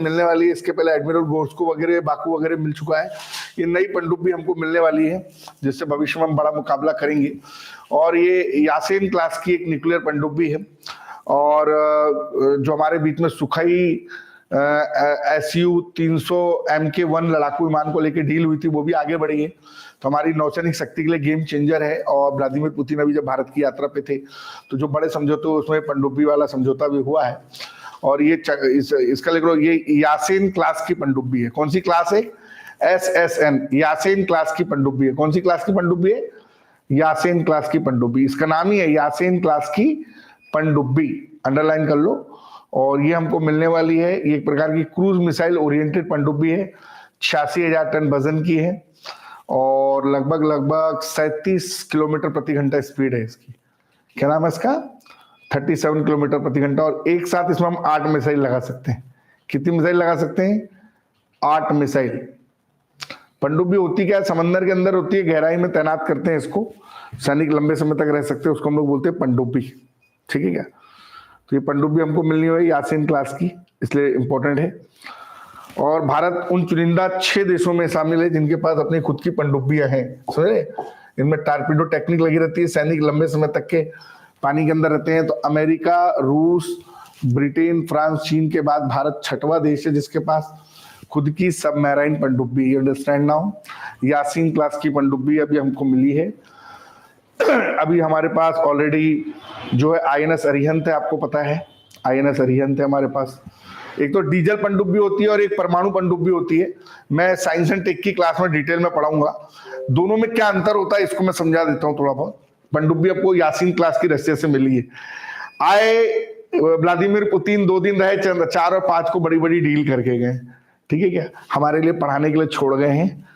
मिलने वाली है। इसके पहले एडमिरल गोर्स्को वगैरह, बाकू वगैरह मिल चुका है। ये नई पनडुब्बी हमको मिलने वाली है, जिससे भविष्य में हम बड़ा मुकाबला करेंगे। और ये यासेन क्लास की एक न्यूक्लियर पनडुब्बी है। और जो हमारे बीच में सुखाई SU 300 MK1 लड़ाकू विमान को लेकर डील हुई थी, वो भी आगे बढ़ी है। तो हमारी नौसैनिक शक्ति के लिए गेम चेंजर है। और व्लादिमीर पुतिन अभी जब भारत की यात्रा पे थे तो जो बड़े समझौते उसमें पनडुब्बी वाला समझौता भी हुआ है। और ये इसका लिख लो, ये यासेन क्लास की पनडुब्बी है। कौन सी क्लास है? SSN, यासेन क्लास की पनडुब्बी है। कौन सी क्लास की पनडुब्बी है? यासेन क्लास की पनडुब्बी। इसका नाम ही है यासेन क्लास की पनडुब्बी, अंडरलाइन कर लो। और ये हमको मिलने वाली है। ये एक प्रकार की क्रूज मिसाइल ओरिएंटेड पनडुब्बी है। 86,000 टन वजन की है और लगभग 37 किलोमीटर प्रति घंटा स्पीड है इसकी। क्या नाम है इसका? 37 किलोमीटर प्रति घंटा। और एक साथ इसमें हम 8 मिसाइल लगा सकते हैं। कितनी मिसाइल लगा सकते हैं? 8 मिसाइल। पनडुब्बी होती क्या है? समंदर के अंदर होती है, गहराई में तैनात करते हैं इसको। सैनिक लंबे समय तक रह सकते हैं, उसको हम लोग बोलते हैं पनडुब्बी। ठीक है क्या? तो ये पनडुब्बी हमको मिलनी हुई यासेन क्लास की, इसलिए इंपॉर्टेंट है। और भारत उन चुनिंदा 6 देशों में शामिल है जिनके पास अपनी खुद की पनडुब्बियां हैं। समझे? इनमें टारपीडो टेक्निक लगी रहती है, सैनिक लंबे समय तक के पानी के अंदर रहते हैं। तो अमेरिका, रूस, ब्रिटेन, फ्रांस, चीन के बाद भारत 6वां देश है जिसके पास खुद की सबमरीन पनडुब्बी। Understand now? यासीन क्लास की पनडुब्बी अभी हमको मिली है। अभी हमारे पास ऑलरेडी जो है INS अरिहंत है, आपको पता है INS अरिहंत है हमारे पास। एक तो डीजल पनडुब्बी होती है और एक परमाणु पनडुब्बी होती है। मैं साइंस एंड टेक की क्लास में डिटेल में पढ़ाऊंगा। दोनों में क्या अंतर होता है इसको मैं समझा देता हूँ थोड़ा बहुत। पनडुब्बी आपको यासीन क्लास की रशिया से मिली है। व्लादिमीर पुतिन 2 दिन रहे, 4 और 5 को बड़ी बड़ी डील करके गए। ठीक है क्या? हमारे लिए पढ़ाने के लिए छोड़ गए हैं।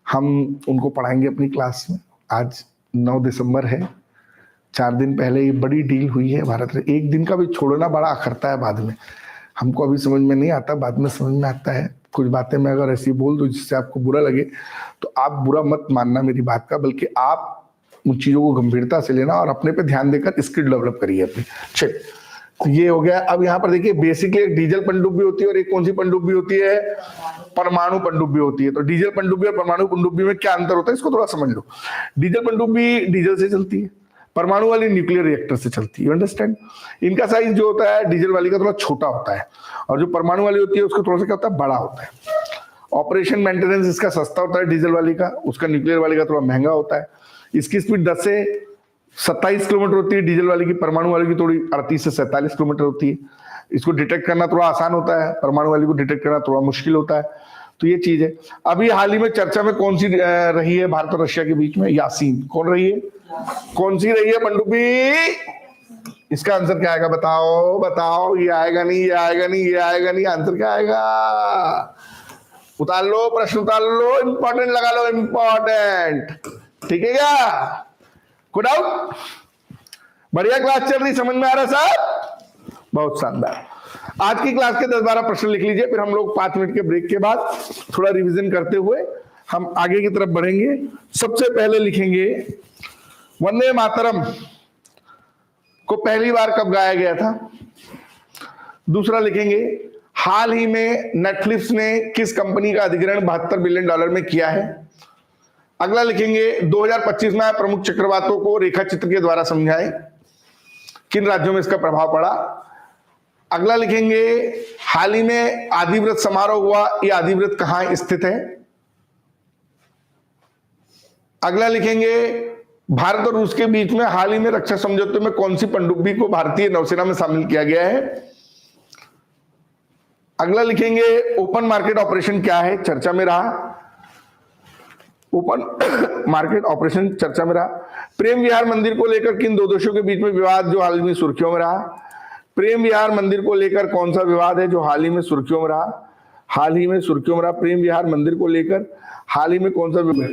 हम उनको पढ़ाएंगे अपनी क्लास में। आज 9 दिसंबर है, 4 दिन पहले ये बड़ी डील हुई है भारत में। एक दिन का भी छोड़ना बड़ा अखरता है बाद में। हमको अभी समझ में नहीं आता, बाद में समझ में आता है। कुछ बातें मैं अगर ऐसी बोल दूं जिससे आपको बुरा लगे तो आप बुरा मत मानना मेरी बात का, बल्कि आप उन चीजों को गंभीरता से लेना और अपने पे ध्यान देकर स्किल डेवलप करिए अपनी। चलिए, तो ये हो गया। अब यहाँ पर देखिए, बेसिकली एक डीजल पनडुब्बी होती है और एक कौन सी पनडुब्बी होती है? परमाणु पनडुब्बी होती है। तो डीजल पनडुब्बी और परमाणु पनडुब्बी में क्या अंतर होता है इसको थोड़ा समझ लो। डीजल पनडुब्बी डीजल से चलती है, परमाणु वाली न्यूक्लियर रिएक्टर से चलती है। You understand? इनका साइज जो होता है डीजल वाली का थोड़ा छोटा होता है और जो परमाणु वाली होती है उसका थोड़ा सा क्या होता है? बड़ा होता है। ऑपरेशन मेंटेनेंस इसका सस्ता होता है डीजल वाली का, उसका न्यूक्लियर वाली का थोड़ा महंगा होता है। इसकी स्पीड 10 से 27 किलोमीटर होती है डीजल वाली की, परमाणु वाली की थोड़ी 38 से 47 किलोमीटर होती है। इसको डिटेक्ट करना थोड़ा आसान होता है, परमाणु वाली को डिटेक्ट करना थोड़ा मुश्किल होता है। तो ये चीज है। अभी हाल ही में चर्चा में कौन सी रही है भारत और रशिया के बीच में? यासीन। कौन रही है? कौन सी रही है पनडुब्बी? इसका आंसर क्या आएगा? बताओ बताओ। ये आएगा नहीं, ये आएगा नहीं, ये आएगा नहीं। आंसर क्या आएगा? उतार लो, प्रश्न उतार लो, इंपॉर्टेंट लगा लो, इंपॉर्टेंट। ठीक है क्या? कोई डाउट? बढ़िया क्लास चल रही, समझ में आ रहा है साहब? बहुत शानदार। आज की क्लास के 10-12 प्रश्न लिख लीजिए, फिर हम लोग 5 मिनट के ब्रेक के बाद थोड़ा रिवीजन करते हुए हम आगे की तरफ बढ़ेंगे। सबसे पहले लिखेंगे वंदे मातरम को पहली बार कब गाया गया था। दूसरा लिखेंगे हाल ही में नेटफ्लिक्स ने किस कंपनी का अधिग्रहण $72 बिलियन में किया है। अगला लिखेंगे 2025 में प्रमुख चक्रवातों को रेखा चित्र के द्वारा समझाएं, किन राज्यों में इसका प्रभाव पड़ा। अगला लिखेंगे हाल ही में आदिव्रत समारोह हुआ, यह आदिव्रत कहां स्थित है। अगला लिखेंगे भारत और रूस के बीच में हाल ही में रक्षा समझौते में कौन सी पनडुब्बी को भारतीय नौसेना में शामिल किया गया है। अगला लिखेंगे ओपन मार्केट ऑपरेशन क्या है, चर्चा में रहा। ओपन मार्केट ऑपरेशन चर्चा में रहा। प्रेम विहार मंदिर को लेकर किन 2 देशों के बीच में विवाद जो हाल ही में सुर्खियों में रहा। प्रेम विहार मंदिर को लेकर कौन सा विवाद है जो हाल ही में सुर्खियों में रहा? हाल ही में सुर्खियों में रहा प्रेम विहार मंदिर को लेकर हाल ही में कौन सा विवाद?